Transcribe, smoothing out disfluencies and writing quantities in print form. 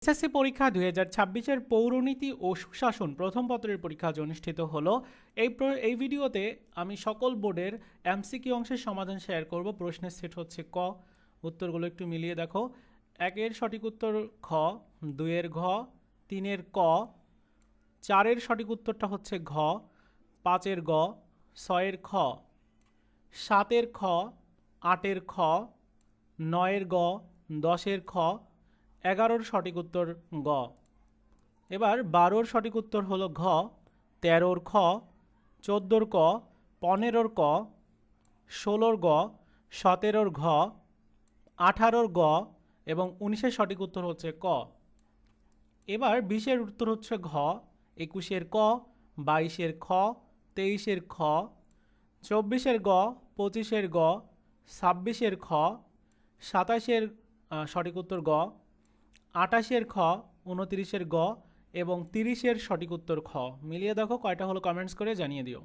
SSC পরীক্ষা 2026-এর পৌরনীতি ও সুশাসন প্রথম পত্রের পরীক্ষা আজ অনুষ্ঠিত হলো। এই ভিডিওতে আমি সকল বোর্ডের এমসিকিউ অংশের সমাধান শেয়ার করব। প্রশ্নের সেট হচ্ছে ক, উত্তরগুলো একটু মিলিয়ে দেখো। 1-এর সঠিক উত্তর খ, 2-এর ঘ, 3-এর ক, 4-এর সঠিক উত্তরটা হচ্ছে ঘ, 5-এর গ, 6-এর খ, 7-এর খ, 8-এর খ, 9-এর গ, 10-এর খ, 11-র সঠিক উত্তর গ। এবার 12-র সঠিক উত্তর হলো ঘ, 13-র খ, 14-র ক, 15-র ক, 16-র গ, 17-র ঘ, 18-র গ এবং 19-এর সঠিক উত্তর হচ্ছে ক। এবার 20-এর উত্তর হচ্ছে ঘ, 21-এর ক, 22-এর খ, 23-এর খ, 24-এর গ, 25-এর গ, 26-এর খ, 27-এর সঠিক উত্তর গ, 28-এর খ, 29-এর গ এবং 30-এর সঠিক উত্তর খ। মিলিয়ে দেখো কয়টা হলো কমেন্টস করে জানিয়ে দিও।